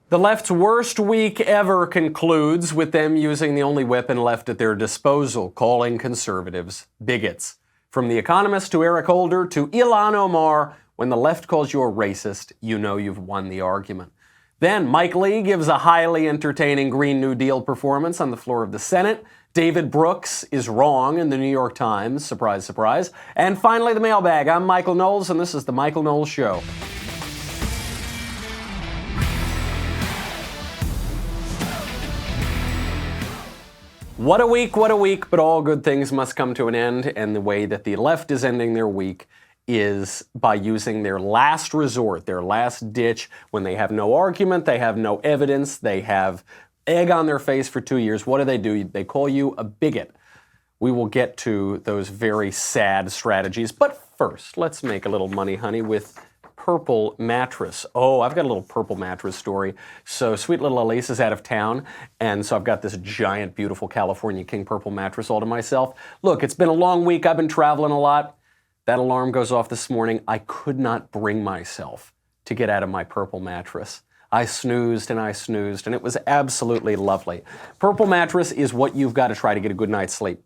The left's worst week ever concludes with them using the only weapon left at their disposal, calling conservatives bigots. From The Economist to Eric Holder to Ilhan Omar, when the left calls you a racist, you know you've won the argument. Then Mike Lee gives a highly entertaining Green New Deal performance on the floor of the Senate. David Brooks is wrong in the New York Times. Surprise, surprise. And finally, the mailbag. I'm Michael Knowles, and this is The Michael Knowles Show. What a week, but all good things must come to an end, and the way that the left is ending their week is by using their last resort, their last ditch, when they have no argument, they have no evidence, they have egg on their face for 2 years. What do? They call you a bigot. We will get to those very sad strategies, but first, let's make a little money, honey, with Purple Mattress. Oh, I've got a little Purple Mattress story. So sweet little Elise is out of town, and so I've got this giant, beautiful California King Purple Mattress all to myself. Look, it's been a long week. I've been traveling a lot. That alarm goes off this morning. I could not bring myself to get out of my Purple Mattress. I snoozed, and it was absolutely lovely. Purple Mattress is what you've got to try to get a good night's sleep.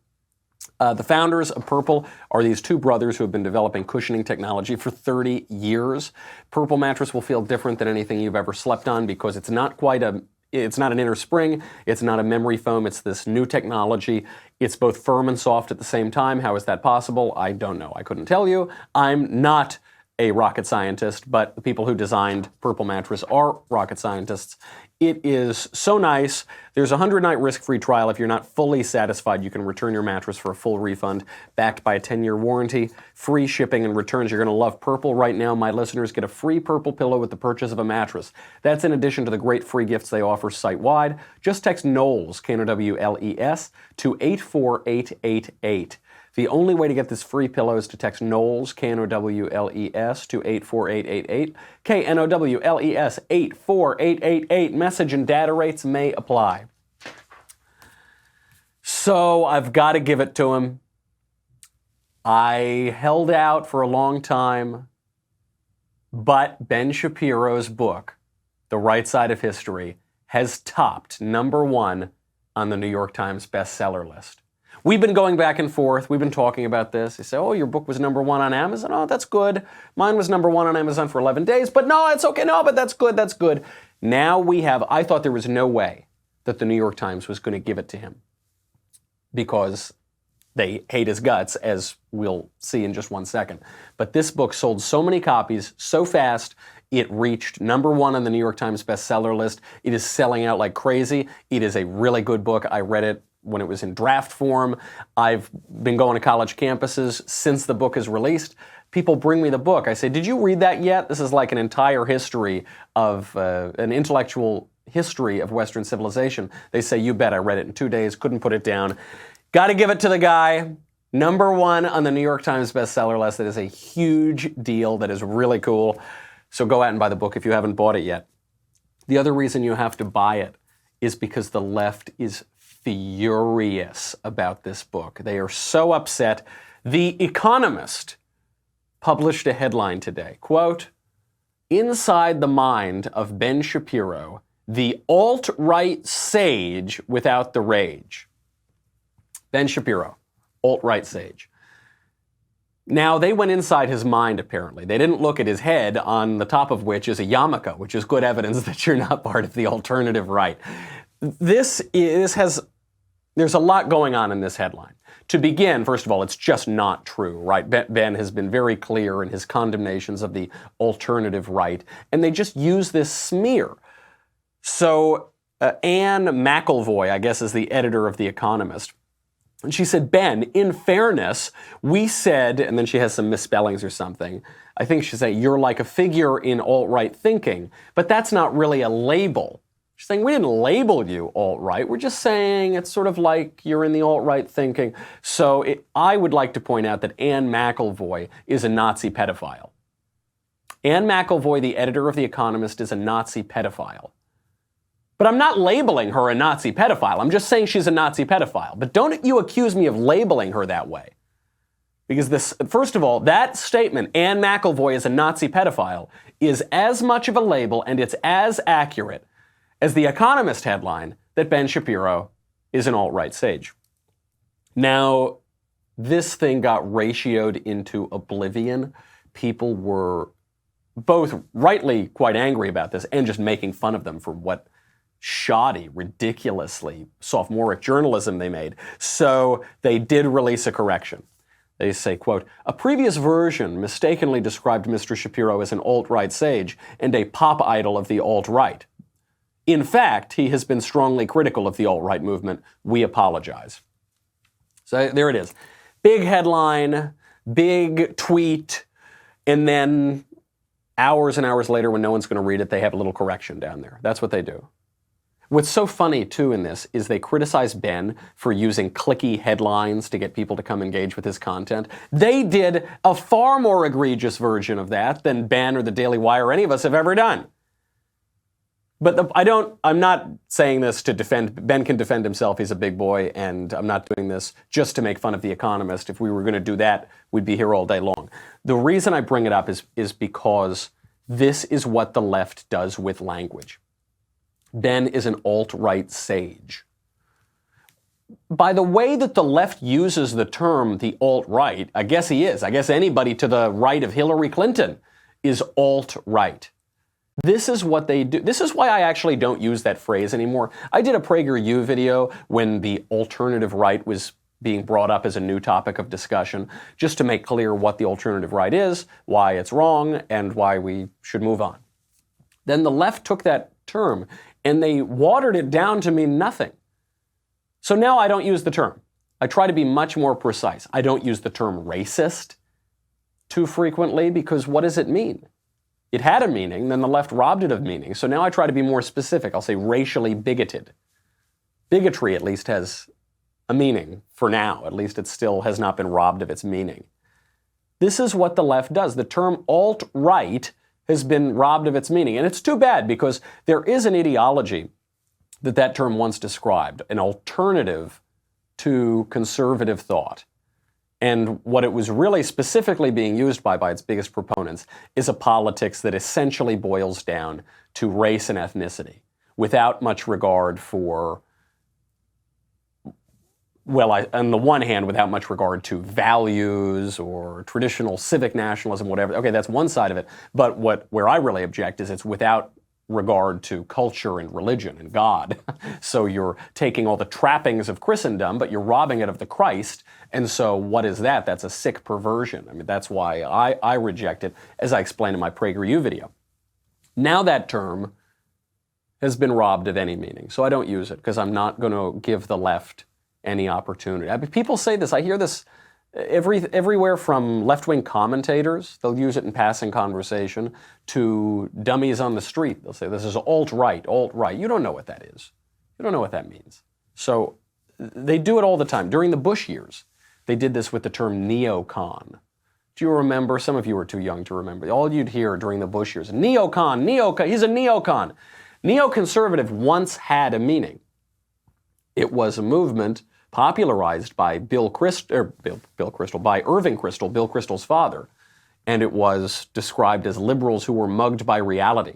The founders of Purple are these two brothers who have been developing cushioning technology for 30 years. Purple Mattress will feel different than anything you've ever slept on because it's not an inner spring, it's not a memory foam, it's this new technology. It's both firm and soft at the same time. How is that possible? I don't know. I couldn't tell you. I'm not a rocket scientist, but the people who designed Purple Mattress are rocket scientists. It is so nice. There's a 100-night risk-free trial. If you're not fully satisfied, you can return your mattress for a full refund, backed by a 10-year warranty, free shipping and returns. You're going to love Purple. Right now, my listeners get a free Purple pillow with the purchase of a mattress. That's in addition to the great free gifts they offer site-wide. Just text Knowles, Knowles, to 84888. The only way to get this free pillow is to text Knowles, Knowles, to 84888. Knowles, 84888. Message and data rates may apply. So I've got to give it to him. I held out for a long time, but Ben Shapiro's book, The Right Side of History, has topped #1 on the New York Times bestseller list. We've been going back and forth. We've been talking about this. You say, oh, your book was #1 on Amazon. Oh, that's good. Mine was #1 on Amazon for 11 days. But no, it's okay. No, but that's good. That's good. Now I thought there was no way that the New York Times was going to give it to him because they hate his guts, as we'll see in just 1 second. But this book sold so many copies so fast, it reached #1 on the New York Times bestseller list. It is selling out like crazy. It is a really good book. I read it when it was in draft form. I've been going to college campuses since the book is released. People bring me the book. I say, did you read that yet? This is like an entire history of, an intellectual history of Western civilization. They say, you bet, I read it in 2 days, couldn't put it down. Got to give it to the guy. #1 on the New York Times bestseller list. That is a huge deal. That is really cool. So go out and buy the book if you haven't bought it yet. The other reason you have to buy it is because the left is furious about this book. They are so upset. The Economist published a headline today, quote, "Inside the mind of Ben Shapiro, the alt-right sage without the rage." Ben Shapiro, alt-right sage. Now, they went inside his mind, apparently. They didn't look at his head, on the top of which is a yarmulke, which is good evidence that you're not part of the alternative right. There's a lot going on in this headline. To begin, first of all, it's just not true, right? Ben has been very clear in his condemnations of the alternative right, and they just use this smear. So Anne McElvoy, I guess, is the editor of The Economist. And she said, Ben, in fairness, we said, and then she has some misspellings or something. I think she said, you're like a figure in alt-right thinking, but that's not really a label. She's saying, we didn't label you alt-right. We're just saying it's sort of like you're in the alt-right thinking. So I would like to point out that Anne McElvoy is a Nazi pedophile. Anne McElvoy, the editor of The Economist, is a Nazi pedophile. But I'm not labeling her a Nazi pedophile. I'm just saying she's a Nazi pedophile. But don't you accuse me of labeling her that way. Because first of all, that statement, Anne McElvoy is a Nazi pedophile, is as much of a label and it's as accurate as the Economist headline that Ben Shapiro is an alt-right sage. Now, this thing got ratioed into oblivion. People were both rightly quite angry about this and just making fun of them for what shoddy, ridiculously sophomoric journalism they made. So they did release a correction. They say, quote, "A previous version mistakenly described Mr. Shapiro as an alt-right sage and a pop idol of the alt-right. In fact, he has been strongly critical of the alt-right movement. We apologize." So there it is. Big headline, big tweet, and then hours and hours later when no one's going to read it, they have a little correction down there. That's what they do. What's so funny, too, in this is they criticize Ben for using clicky headlines to get people to come engage with his content. They did a far more egregious version of that than Ben or the Daily Wire or any of us have ever done. But I'm not saying this to defend, Ben can defend himself, he's a big boy, and I'm not doing this just to make fun of The Economist. If we were going to do that, we'd be here all day long. The reason I bring it up is because this is what the left does with language. Ben is an alt-right sage. By the way that the left uses the term the alt-right, I guess he is. I guess anybody to the right of Hillary Clinton is alt-right. This is what they do. This is why I actually don't use that phrase anymore. I did a PragerU video when the alternative right was being brought up as a new topic of discussion, just to make clear what the alternative right is, why it's wrong, and why we should move on. Then the left took that term and they watered it down to mean nothing. So now I don't use the term. I try to be much more precise. I don't use the term racist too frequently because what does it mean? It had a meaning, then the left robbed it of meaning. So now I try to be more specific. I'll say racially bigoted. Bigotry at least has a meaning for now. At least it still has not been robbed of its meaning. This is what the left does. The term alt-right has been robbed of its meaning. And it's too bad because there is an ideology that term once described, an alternative to conservative thought. And what it was really specifically being used by its biggest proponents is a politics that essentially boils down to race and ethnicity without much regard for, on the one hand, without much regard to values or traditional civic nationalism, whatever. Okay, that's one side of it. But where I really object is it's without regard to culture and religion and God. So you're taking all the trappings of Christendom, but you're robbing it of the Christ. And so what is that? That's a sick perversion. I mean, that's why I reject it, as I explained in my PragerU video. Now that term has been robbed of any meaning, so I don't use it because I'm not going to give the left any opportunity. I mean, people say this. I hear this everywhere from left-wing commentators. They'll use it in passing conversation to dummies on the street. They'll say, this is alt-right, alt-right. You don't know what that is. You don't know what that means. So they do it all the time. During the Bush years, they did this with the term neocon. Do you remember? Some of you are too young to remember. All you'd hear during the Bush years, neocon, he's a neocon. Neoconservative once had a meaning. It was a movement popularized by by Irving Kristol, Bill Kristol's father. And it was described as liberals who were mugged by reality,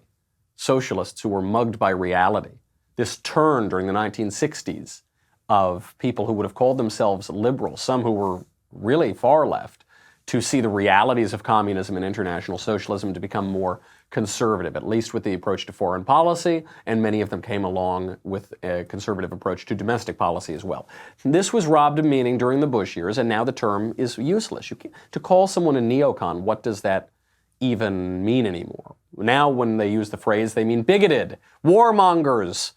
socialists who were mugged by reality. This turn during the 1960s of people who would have called themselves liberals, some who were really far left, to see the realities of communism and international socialism to become more conservative, at least with the approach to foreign policy, and many of them came along with a conservative approach to domestic policy as well. This was robbed of meaning during the Bush years, and now the term is useless. To call someone a neocon, what does that even mean anymore? Now when they use the phrase, they mean bigoted, warmongers,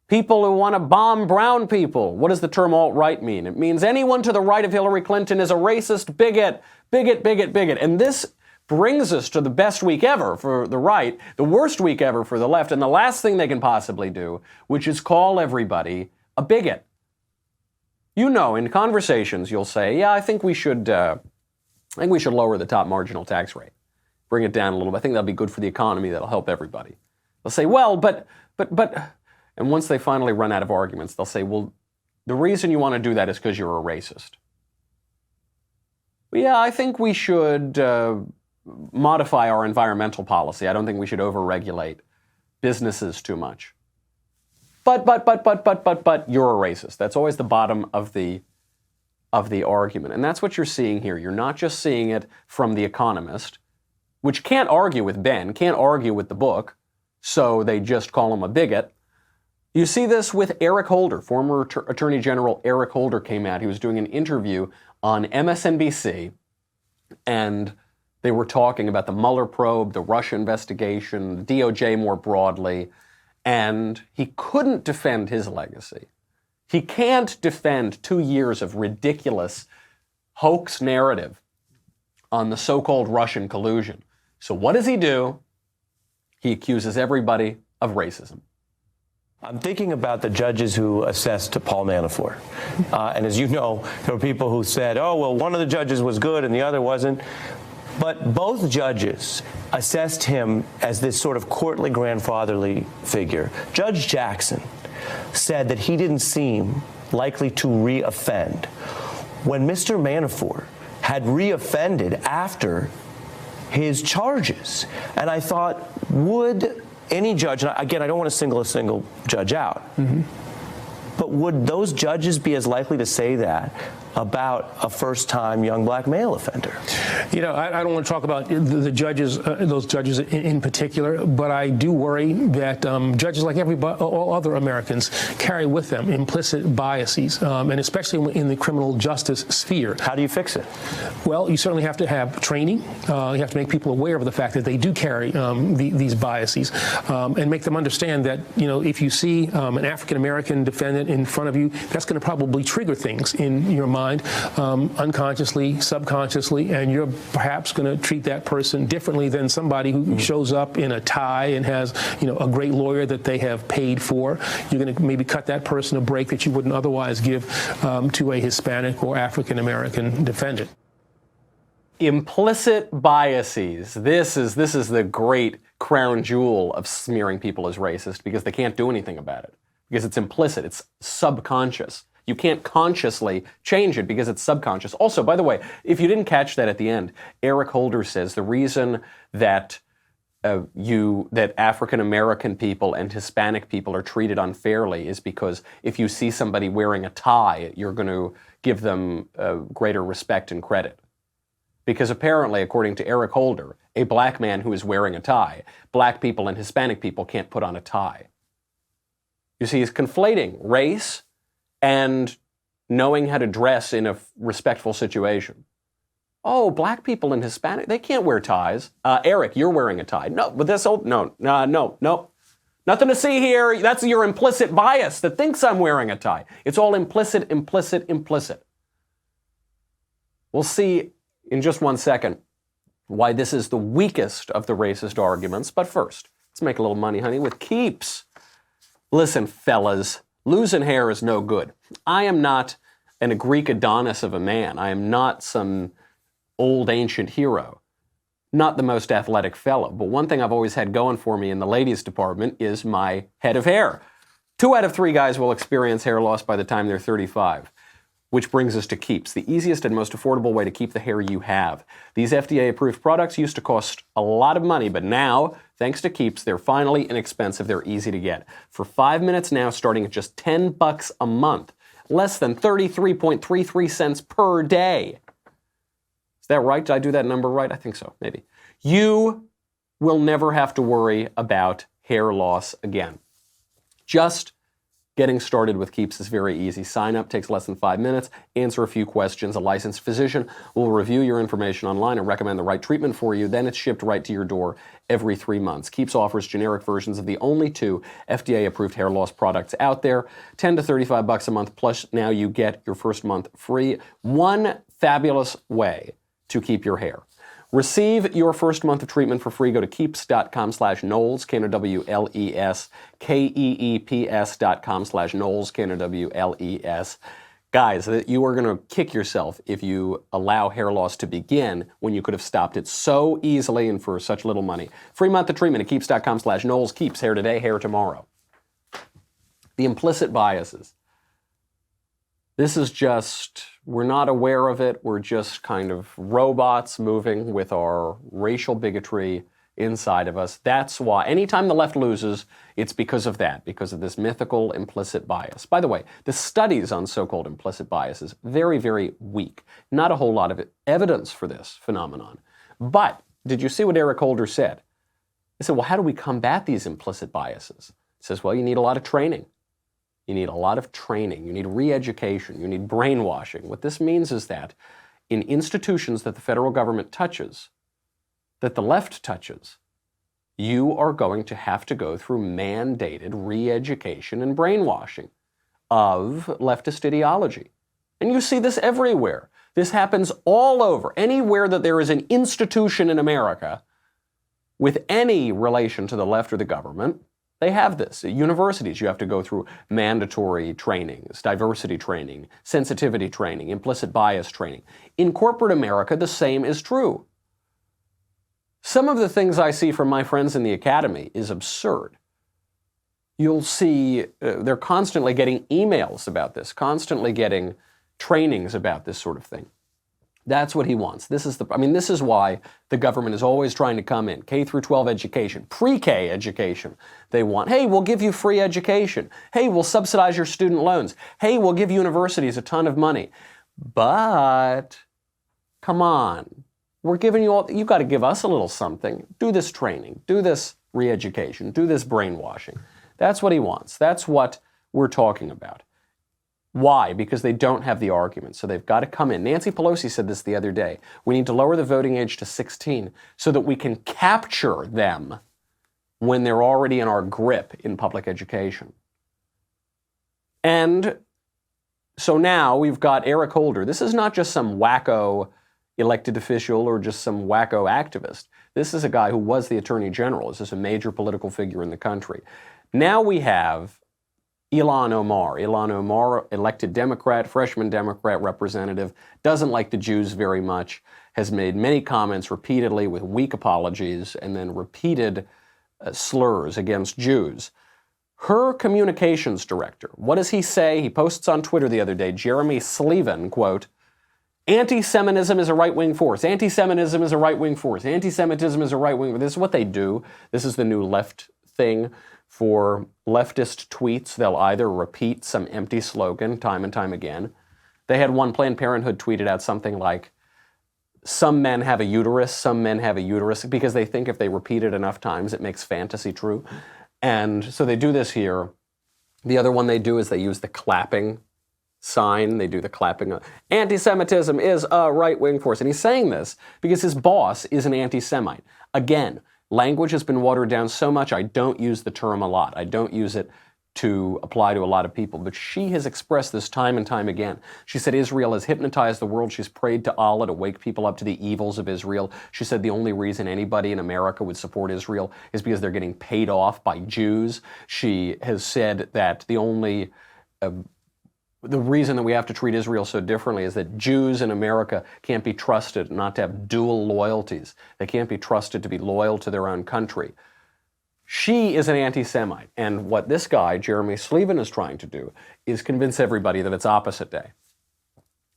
people who want to bomb brown people. What does the term alt-right mean? It means anyone to the right of Hillary Clinton is a racist bigot, bigot, bigot, bigot. And this brings us to the best week ever for the right, the worst week ever for the left, and the last thing they can possibly do, which is call everybody a bigot. You know, in conversations, you'll say, yeah, I think we should lower the top marginal tax rate. Bring it down a little bit. I think that'll be good for the economy. That'll help everybody. They'll say, well, but, and once they finally run out of arguments, they'll say, well, the reason you want to do that is because you're a racist. Well, yeah, I think we should modify our environmental policy. I don't think we should overregulate businesses too much. but you're a racist. That's always the bottom of the argument. And that's what you're seeing here. You're not just seeing it from The Economist, which can't argue with Ben, can't argue with the book, so they just call him a bigot. You see this with Eric Holder. Former Attorney General Eric Holder came out. He was doing an interview on MSNBC, and they were talking about the Mueller probe, the Russia investigation, the DOJ more broadly, and he couldn't defend his legacy. He can't defend 2 years of ridiculous hoax narrative on the so-called Russian collusion. So what does he do? He accuses everybody of racism. I'm thinking about the judges who assessed to Paul Manafort. And as you know, there were people who said, oh, well, one of the judges was good and the other wasn't. But both judges assessed him as this sort of courtly grandfatherly figure. Judge Jackson said that he didn't seem likely to re-offend. When Mr. Manafort had re-offended after his charges. And I thought, would any judge, and again, I don't want to single a single judge out, but would those judges be as likely to say that about a first-time young black male offender? You know, I don't want to talk about the judges, those judges in particular, but I do worry that judges, like all other Americans, carry with them implicit biases, and especially in the criminal justice sphere. How do you fix it? Well, you certainly have to have training. You have to make people aware of the fact that they do carry these biases, and make them understand that, you know, if you see an African-American defendant in front of you, that's going to probably trigger things in your mind, unconsciously, subconsciously, and you're perhaps going to treat that person differently than somebody who shows up in a tie and has, you know, a great lawyer that they have paid for. You're going to maybe cut that person a break that you wouldn't otherwise give to a Hispanic or African-American defendant. Implicit biases. This is the great crown jewel of smearing people as racist, because they can't do anything about it, because it's implicit, it's subconscious. You can't consciously change it because it's subconscious. Also, by the way, if you didn't catch that at the end, Eric Holder says the reason that that African American people and Hispanic people are treated unfairly is because if you see somebody wearing a tie, you're going to give them greater respect and credit. Because apparently, according to Eric Holder, a black man who is wearing a tie, black people and Hispanic people can't put on a tie. You see, he's conflating race and knowing how to dress in a respectful situation. Oh, black people and Hispanic, they can't wear ties. Eric, you're wearing a tie. No, but this old, no. Nothing to see here. That's your implicit bias that thinks I'm wearing a tie. It's all implicit, implicit, implicit. We'll see in just 1 second why this is the weakest of the racist arguments. But first, let's make a little money, honey, with Keeps. Listen, fellas, losing hair is no good. I am not a Greek Adonis of a man. I am not some old ancient hero. Not the most athletic fellow. But one thing I've always had going for me in the ladies department is my head of hair. 2 out of 3 guys will experience hair loss by the time they're 35. Which brings us to Keeps, the easiest and most affordable way to keep the hair you have. These FDA-approved products used to cost a lot of money, but now, thanks to Keeps, they're finally inexpensive. They're easy to get. For 5 minutes now, starting at just $10 a month, less than 33.33 cents per day. Is that right? Did I do that number right? I think so, maybe. You will never have to worry about hair loss again. Just getting started with Keeps is very easy. Sign up takes less than 5 minutes. Answer a few questions. A licensed physician will review your information online and recommend the right treatment for you. Then it's shipped right to your door every 3 months. Keeps offers generic versions of the only 2 FDA-approved hair loss products out there. $10 to $35 a month. Plus, now you get your first month free. One fabulous way to keep your hair. Receive your first month of treatment for free. Go to keeps.com/Knowles, Knowles, KEEPS.com/Knowles, Knowles. Guys, you are going to kick yourself if you allow hair loss to begin when you could have stopped it so easily and for such little money. Free month of treatment at keeps.com/Knowles. Keeps, hair today, hair tomorrow. The implicit biases. This is just, we're not aware of it. We're just kind of robots moving with our racial bigotry inside of us. That's why anytime the left loses, it's because of that, because of this mythical implicit bias. By the way, the studies on so-called implicit bias is very, very weak. Not a whole lot of evidence for this phenomenon. But did you see what Eric Holder said? He said, well, how do we combat these implicit biases? He says, well, you need a lot of training. You need a lot of training. You need re-education. You need brainwashing. What this means is that in institutions that the federal government touches, that the left touches, you are going to have to go through mandated re-education and brainwashing of leftist ideology. And you see this everywhere. This happens all over. Anywhere that there is an institution in America with any relation to the left or the government, they have this. At universities, you have to go through mandatory trainings, diversity training, sensitivity training, implicit bias training. In corporate America, the same is true. Some of the things I see from my friends in the academy is absurd. You'll see they're constantly getting emails about this, constantly getting trainings about this sort of thing. That's what he wants. This is why the government is always trying to come in. K through 12 education, pre-K education. They want, hey, we'll give you free education. Hey, we'll subsidize your student loans. Hey, we'll give universities a ton of money. But, come on. We're giving you all, you've got to give us a little something. Do this training. Do this re-education. Do this brainwashing. That's what he wants. That's what we're talking about. Why? Because they don't have the argument, so they've got to come in. Nancy Pelosi said this the other day. We need to lower the voting age to 16 so that we can capture them when they're already in our grip in public education. And so now we've got Eric Holder. This is not just some wacko elected official or just some wacko activist. This is a guy who was the Attorney General. This is a major political figure in the country. Now we have Ilhan Omar. Ilhan Omar, elected Democrat, freshman Democrat representative, doesn't like the Jews very much, has made many comments repeatedly with weak apologies and then repeated slurs against Jews. Her communications director, what does he say? He posts on Twitter the other day, Jeremy Sleven, quote, anti-Semitism is a right-wing force. Anti-Semitism is a right-wing force. Anti-Semitism is a right-wing force. This is what they do. This is the new left thing. For leftist tweets, they'll either repeat some empty slogan time and time again. They had one, Planned Parenthood tweeted out something like, some men have a uterus, some men have a uterus, because they think if they repeat it enough times, it makes fantasy true. And so they do this here. The other one they do is they use the clapping sign. They do the clapping. Anti-Semitism is a right-wing force. And he's saying this because his boss is an anti-Semite. Again, language has been watered down so much, I don't use the term a lot. I don't use it to apply to a lot of people. But she has expressed this time and time again. She said Israel has hypnotized the world. She's prayed to Allah to wake people up to the evils of Israel. She said the only reason anybody in America would support Israel is because they're getting paid off by Jews. She has said that the reason that we have to treat Israel so differently is that Jews in America can't be trusted not to have dual loyalties. They can't be trusted to be loyal to their own country. She is an anti-Semite, and what this guy, Jeremy Sleven, is trying to do is convince everybody that it's opposite day.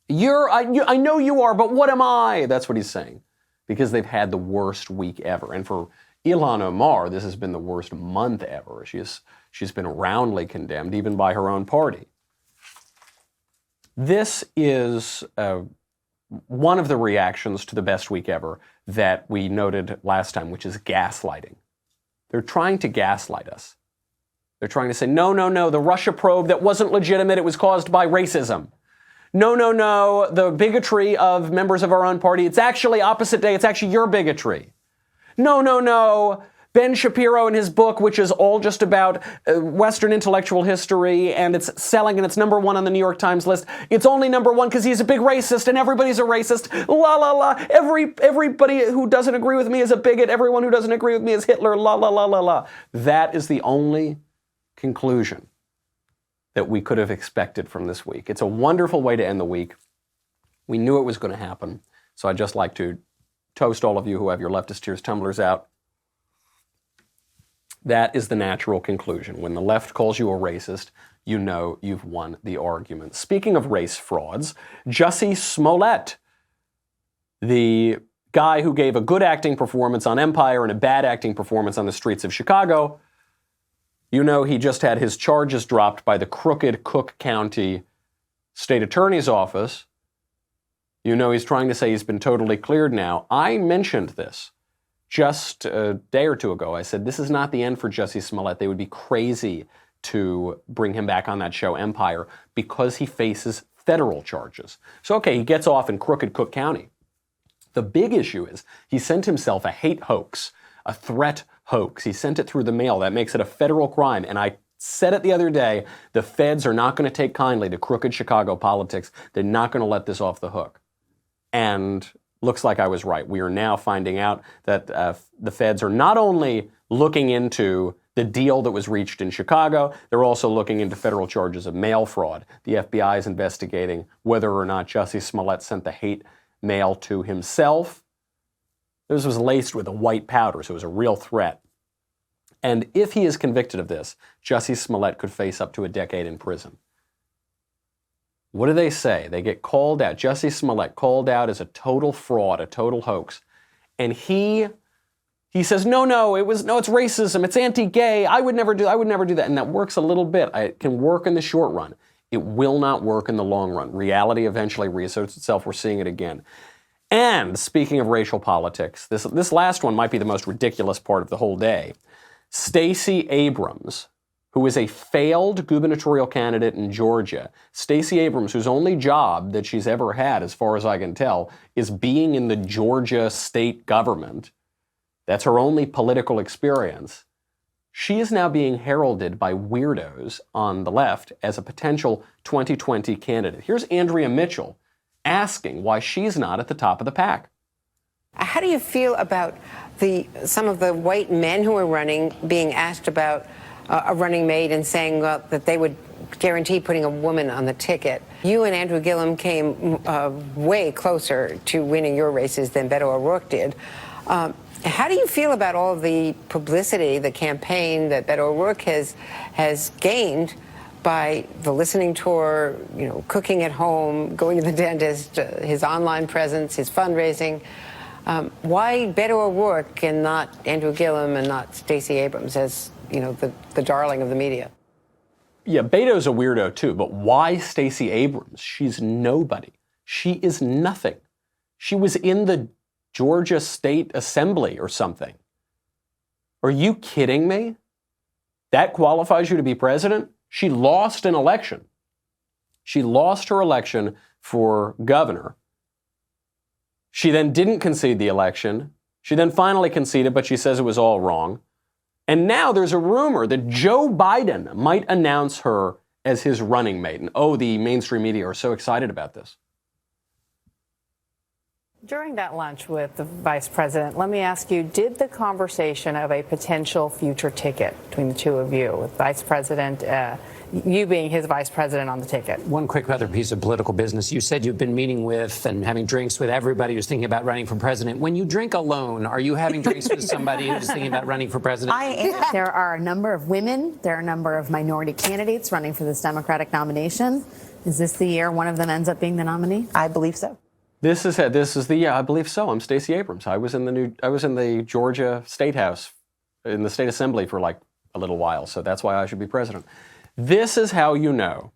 I know you are, but what am I? That's what he's saying, because they've had the worst week ever. And for Ilhan Omar, this has been the worst month ever. She's been roundly condemned, even by her own party. This is one of the reactions to the best week ever that we noted last time, which is gaslighting. They're trying to gaslight us. They're trying to say, no, the Russia probe, that wasn't legitimate, it was caused by racism. No, the bigotry of members of our own party, it's actually opposite day, it's actually your bigotry. No, Ben Shapiro in his book, which is all just about Western intellectual history, and it's selling, and it's number one on the New York Times list. It's only number one because he's a big racist, and everybody's a racist. La la la. Everybody who doesn't agree with me is a bigot. Everyone who doesn't agree with me is Hitler. La la la la la. That is the only conclusion that we could have expected from this week. It's a wonderful way to end the week. We knew it was going to happen, so I'd just like to toast all of you who have your leftist tears tumblers out. That is the natural conclusion. When the left calls you a racist, you know you've won the argument. Speaking of race frauds, Jussie Smollett, the guy who gave a good acting performance on Empire and a bad acting performance on the streets of Chicago. You know, he just had his charges dropped by the crooked Cook County State Attorney's Office. You know, he's trying to say he's been totally cleared now. I mentioned this just a day or two ago. I said, this is not the end for Jussie Smollett. They would be crazy to bring him back on that show, Empire, because he faces federal charges. So, okay, he gets off in crooked Cook County. The big issue is he sent himself a hate hoax, a threat hoax. He sent it through the mail. That makes it a federal crime. And I said it the other day, the feds are not going to take kindly to crooked Chicago politics. They're not going to let this off the hook. And looks like I was right. We are now finding out that the feds are not only looking into the deal that was reached in Chicago, they're also looking into federal charges of mail fraud. The FBI is investigating whether or not Jussie Smollett sent the hate mail to himself. This was laced with a white powder, so it was a real threat. And if he is convicted of this, Jussie Smollett could face up to a decade in prison. What do they say? They get called out. Jussie Smollett called out as a total fraud, a total hoax. And he says, no, it's racism, it's anti-gay, I would never do that. And that works a little bit. It can work in the short run. It will not work in the long run. Reality eventually reasserts itself. We're seeing it again. And speaking of racial politics, this last one might be the most ridiculous part of the whole day. Stacey Abrams, who is a failed gubernatorial candidate in Georgia. Stacey Abrams, whose only job that she's ever had, as far as I can tell, is being in the Georgia state government. That's her only political experience. She is now being heralded by weirdos on the left as a potential 2020 candidate. Here's Andrea Mitchell asking why she's not at the top of the pack. How do you feel about some of the white men who are running being asked about a running mate and saying that they would guarantee putting a woman on the ticket? You and Andrew Gillum came way closer to winning your races than Beto O'Rourke did. How do you feel about all of the publicity, the campaign that Beto O'Rourke has gained by the listening tour, cooking at home, going to the dentist, his online presence, his fundraising? Why Beto O'Rourke and not Andrew Gillum and not Stacey Abrams as, the darling of the media? Yeah, Beto's a weirdo too, but why Stacey Abrams? She's nobody. She is nothing. She was in the Georgia State Assembly or something. Are you kidding me? That qualifies you to be president? She lost an election. She lost her election for governor. She then didn't concede the election. She then finally conceded, but she says it was all wrong. And now there's a rumor that Joe Biden might announce her as his running mate. And the mainstream media are so excited about this. During that lunch with the vice president, let me ask you, did the conversation of a potential future ticket between the two of you, with vice president, you being his vice president on the ticket? One quick other piece of political business. You said you've been meeting with and having drinks with everybody who's thinking about running for president. When you drink alone, are you having drinks with somebody who's thinking about running for president? I am. There are a number of women. There are a number of minority candidates running for this Democratic nomination. Is this the year one of them ends up being the nominee? I believe so. This is the year. I believe so. I'm Stacey Abrams. I was in the Georgia State House, in the State Assembly for like a little while. So that's why I should be president. This is how you know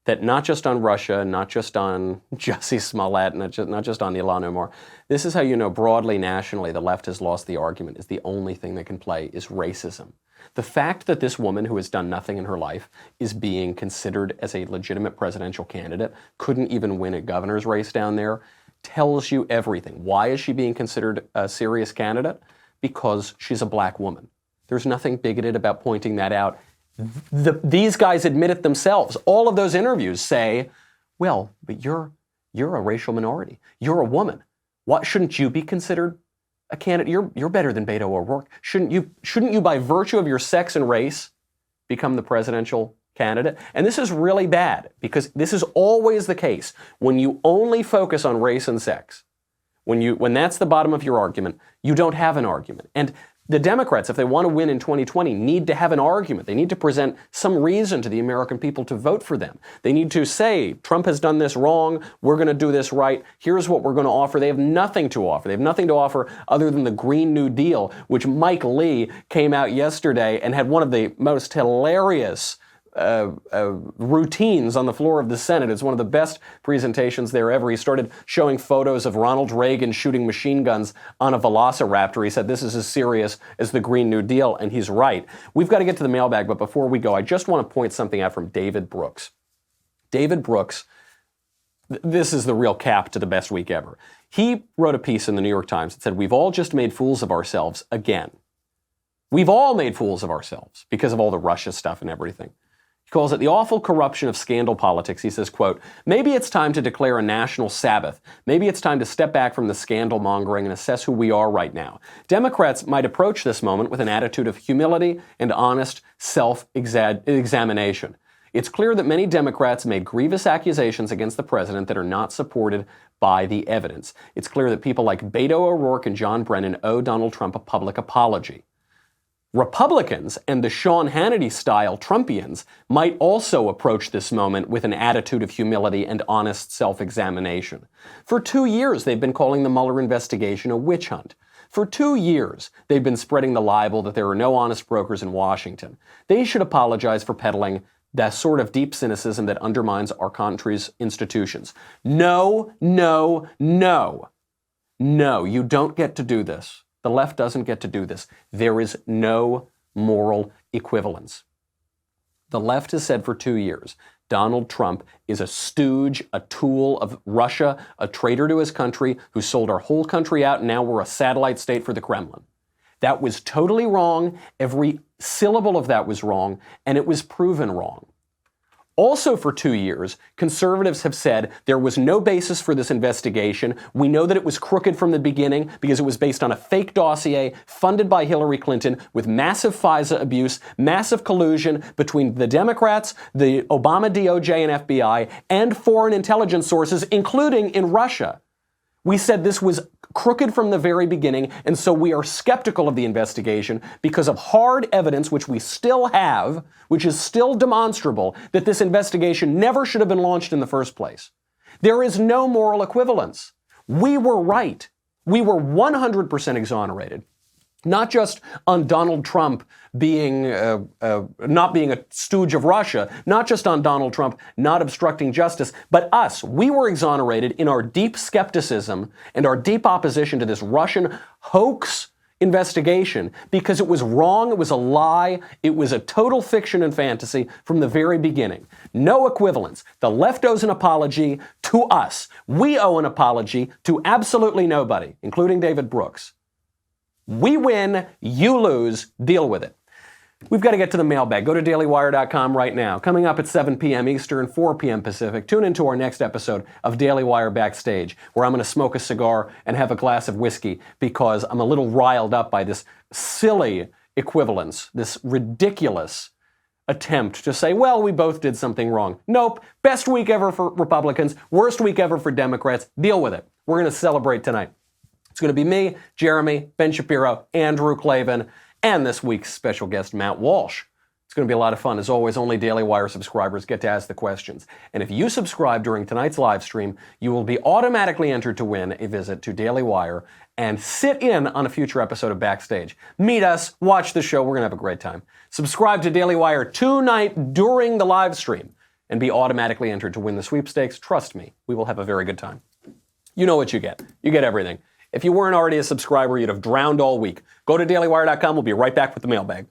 that not just on Russia, not just on Jussie Smollett, not just on Ilhan Omar, this is how you know broadly, nationally, the left has lost the argument, is the only thing that can play is racism. The fact that this woman who has done nothing in her life is being considered as a legitimate presidential candidate, couldn't even win a governor's race down there, tells you everything. Why is she being considered a serious candidate? Because she's a black woman. There's nothing bigoted about pointing that out. These guys admit it themselves. All of those interviews say, well, but you're a racial minority. You're a woman. Why shouldn't you be considered a candidate? You're better than Beto O'Rourke. Shouldn't you, by virtue of your sex and race, become the presidential candidate? And this is really bad because this is always the case. When you only focus on race and sex, when that's the bottom of your argument, you don't have an argument. And The Democrats, if they want to win in 2020, need to have an argument. They need to present some reason to the American people to vote for them. They need to say, Trump has done this wrong, we're going to do this right, here's what we're going to offer. They have nothing to offer. They have nothing to offer other than the Green New Deal, which Mike Lee came out yesterday and had one of the most hilarious routines on the floor of the Senate. It's one of the best presentations there ever. He started showing photos of Ronald Reagan shooting machine guns on a velociraptor. He said this is as serious as the Green New Deal, and he's right. We've got to get to the mailbag, but before we go, I just want to point something out from David Brooks. David Brooks, this is the real cap to the best week ever. He wrote a piece in the New York Times that said, we've all just made fools of ourselves again. We've all made fools of ourselves because of all the Russia stuff and everything. He calls it the awful corruption of scandal politics. He says, quote, maybe it's time to declare a national Sabbath. Maybe it's time to step back from the scandal mongering and assess who we are right now. Democrats might approach this moment with an attitude of humility and honest self-examination. It's clear that many Democrats made grievous accusations against the president that are not supported by the evidence. It's clear that people like Beto O'Rourke and John Brennan owe Donald Trump a public apology. Republicans and the Sean Hannity-style Trumpians might also approach this moment with an attitude of humility and honest self-examination. For 2 years, they've been calling the Mueller investigation a witch hunt. For 2 years, they've been spreading the libel that there are no honest brokers in Washington. They should apologize for peddling that sort of deep cynicism that undermines our country's institutions. No, no, no. No, you don't get to do this. The left doesn't get to do this. There is no moral equivalence. The left has said for 2 years, Donald Trump is a stooge, a tool of Russia, a traitor to his country who sold our whole country out, and now we're a satellite state for the Kremlin. That was totally wrong. Every syllable of that was wrong, and it was proven wrong. Also for 2 years, conservatives have said there was no basis for this investigation. We know that it was crooked from the beginning because it was based on a fake dossier funded by Hillary Clinton with massive FISA abuse, massive collusion between the Democrats, the Obama DOJ and FBI, and foreign intelligence sources, including in Russia. We said this was crooked from the very beginning, and so we are skeptical of the investigation because of hard evidence, which we still have, which is still demonstrable, that this investigation never should have been launched in the first place. There is no moral equivalence. We were right. We were 100% exonerated. Not just on Donald Trump being not being a stooge of Russia, not just on Donald Trump not obstructing justice, but us. We were exonerated in our deep skepticism and our deep opposition to this Russian hoax investigation because it was wrong, it was a lie, it was a total fiction and fantasy from the very beginning. No equivalence. The left owes an apology to us. We owe an apology to absolutely nobody, including David Brooks. We win, you lose, deal with it. We've got to get to the mailbag. Go to dailywire.com right now. Coming up at 7 p.m. Eastern, 4 p.m. Pacific, tune into our next episode of Daily Wire Backstage, where I'm going to smoke a cigar and have a glass of whiskey because I'm a little riled up by this silly equivalence, this ridiculous attempt to say, well, we both did something wrong. Nope. Best week ever for Republicans, worst week ever for Democrats. Deal with it. We're going to celebrate tonight. It's going to be me, Jeremy, Ben Shapiro, Andrew Klavan, and this week's special guest, Matt Walsh. It's going to be a lot of fun. As always, only Daily Wire subscribers get to ask the questions. And if you subscribe during tonight's live stream, you will be automatically entered to win a visit to Daily Wire and sit in on a future episode of Backstage. Meet us, watch the show. We're going to have a great time. Subscribe to Daily Wire tonight during the live stream and be automatically entered to win the sweepstakes. Trust me, we will have a very good time. You know what you get. You get everything. If you weren't already a subscriber, you'd have drowned all week. Go to dailywire.com. We'll be right back with the mailbag.